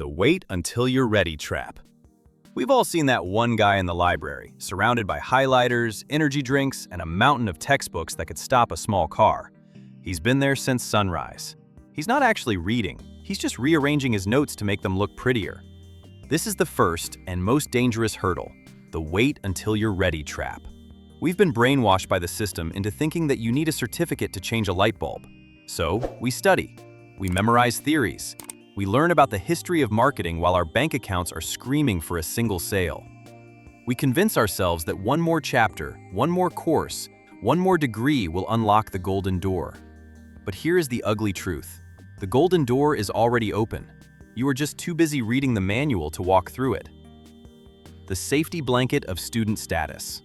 The wait until you're ready trap. We've all seen that one guy in the library, surrounded by highlighters, energy drinks, and a mountain of textbooks that could stop a small car. He's been there since sunrise. He's not actually reading, he's just rearranging his notes to make them look prettier. This is the first and most dangerous hurdle, the wait until you're ready trap. We've been brainwashed by the system into thinking that you need a certificate to change a light bulb. So, we study. We memorize theories. We learn about the history of marketing while our bank accounts are screaming for a single sale. We convince ourselves that one more chapter, one more course, one more degree will unlock the golden door. But here is the ugly truth. The golden door is already open. You are just too busy reading the manual to walk through it. The safety blanket of student status.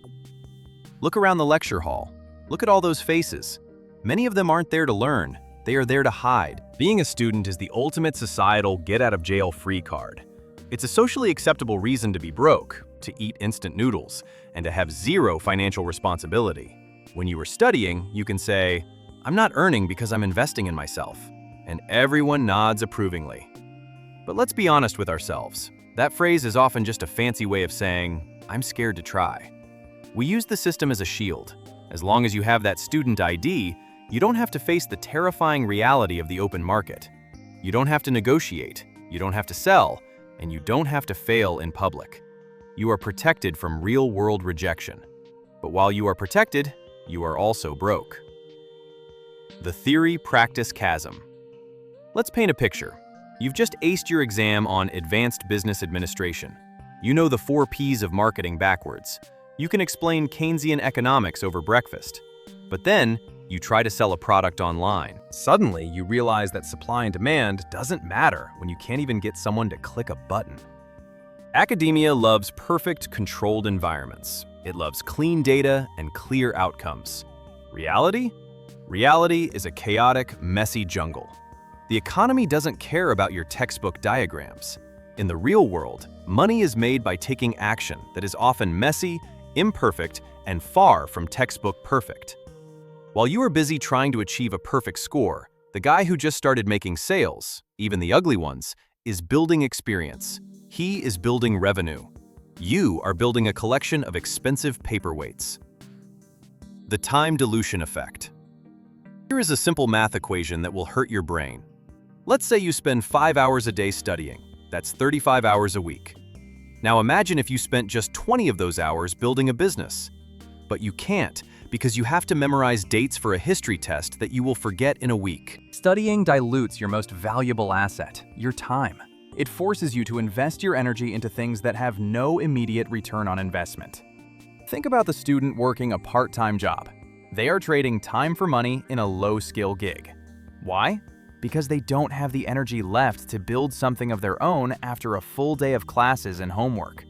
Look around the lecture hall. Look at all those faces. Many of them aren't there to learn. They are there to hide. Being a student is the ultimate societal get-out-of-jail-free card. It's a socially acceptable reason to be broke, to eat instant noodles, and to have zero financial responsibility. When you are studying, you can say, "I'm not earning because I'm investing in myself," and everyone nods approvingly. But let's be honest with ourselves. That phrase is often just a fancy way of saying, "I'm scared to try." We use the system as a shield. As long as you have that student ID, you don't have to face the terrifying reality of the open market. You don't have to negotiate, you don't have to sell, and you don't have to fail in public. You are protected from real-world rejection. But while you are protected, you are also broke. The Theory-Practice Chasm. Let's paint a picture. You've just aced your exam on Advanced Business Administration. You know the 4 Ps of marketing backwards. You can explain Keynesian economics over breakfast. But then, you try to sell a product online. Suddenly, you realize that supply and demand doesn't matter when you can't even get someone to click a button. Academia loves perfect, controlled environments. It loves clean data and clear outcomes. Reality? Reality is a chaotic, messy jungle. The economy doesn't care about your textbook diagrams. In the real world, money is made by taking action that is often messy, imperfect, and far from textbook perfect. While you are busy trying to achieve a perfect score, the guy who just started making sales, even the ugly ones, is building experience. He is building revenue. You are building a collection of expensive paperweights. The time dilution effect. Here is a simple math equation that will hurt your brain. Let's say you spend 5 hours a day studying. That's 35 hours a week. Now imagine if you spent just 20 of those hours building a business. But you can't, because you have to memorize dates for a history test that you will forget in a week. Studying dilutes your most valuable asset, your time. It forces you to invest your energy into things that have no immediate return on investment. Think about the student working a part-time job. They are trading time for money in a low-skill gig. Why? Because they don't have the energy left to build something of their own after a full day of classes and homework.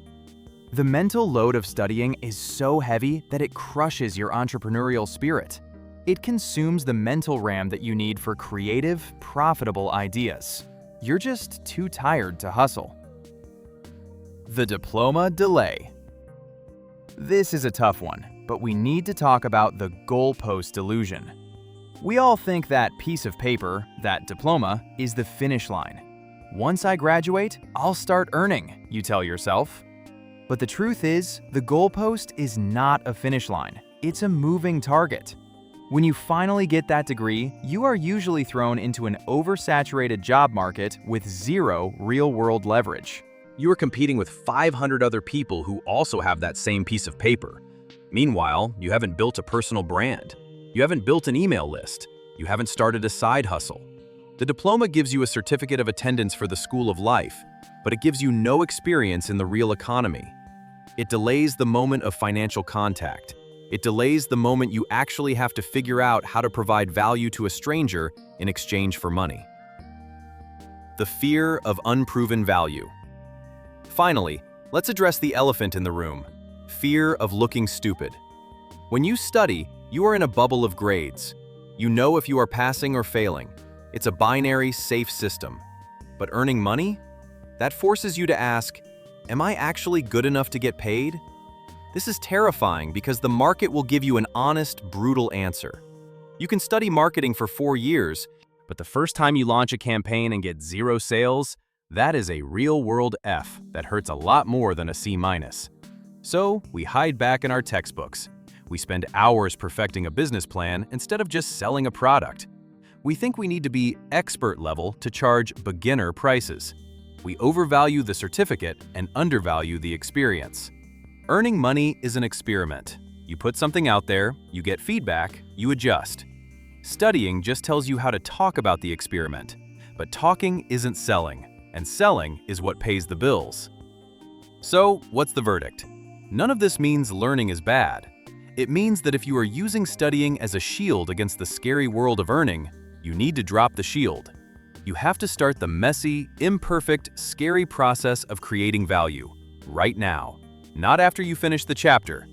The mental load of studying is so heavy that it crushes your entrepreneurial spirit. It consumes the mental RAM that you need for creative, profitable ideas. You're just too tired to hustle. The Diploma Delay. This is a tough one, but we need to talk about the goalpost delusion. We all think that piece of paper, that diploma, is the finish line. Once I graduate, I'll start earning, you tell yourself. But the truth is, the goalpost is not a finish line. It's a moving target. When you finally get that degree, you are usually thrown into an oversaturated job market with zero real-world leverage. You are competing with 500 other people who also have that same piece of paper. Meanwhile, you haven't built a personal brand. You haven't built an email list. You haven't started a side hustle. The diploma gives you a certificate of attendance for the school of life, but it gives you no experience in the real economy. It delays the moment of financial contact. It delays the moment you actually have to figure out how to provide value to a stranger in exchange for money. The fear of unproven value. Finally, let's address the elephant in the room: fear of looking stupid. When you study, you are in a bubble of grades. You know if you are passing or failing. It's a binary, safe system. But earning money? That forces you to ask, am I actually good enough to get paid? This is terrifying because the market will give you an honest, brutal answer. You can study marketing for 4 years, but the first time you launch a campaign and get 0 sales, That is a real-world F that hurts a lot more than a C-. So we hide back in our textbooks. We spend hours perfecting a business plan instead of just selling a product. We think we need to be expert level to charge beginner prices. We overvalue the certificate and undervalue the experience. Earning money is an experiment. You put something out there, you get feedback, you adjust. Studying just tells you how to talk about the experiment, but talking isn't selling, and selling is what pays the bills. So, what's the verdict? None of this means learning is bad. It means that if you are using studying as a shield against the scary world of earning, you need to drop the shield. You have to start the messy, imperfect, scary process of creating value right now, not after you finish the chapter.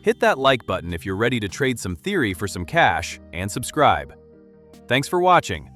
Hit that like button if you're ready to trade some theory for some cash, and subscribe. Thanks for watching.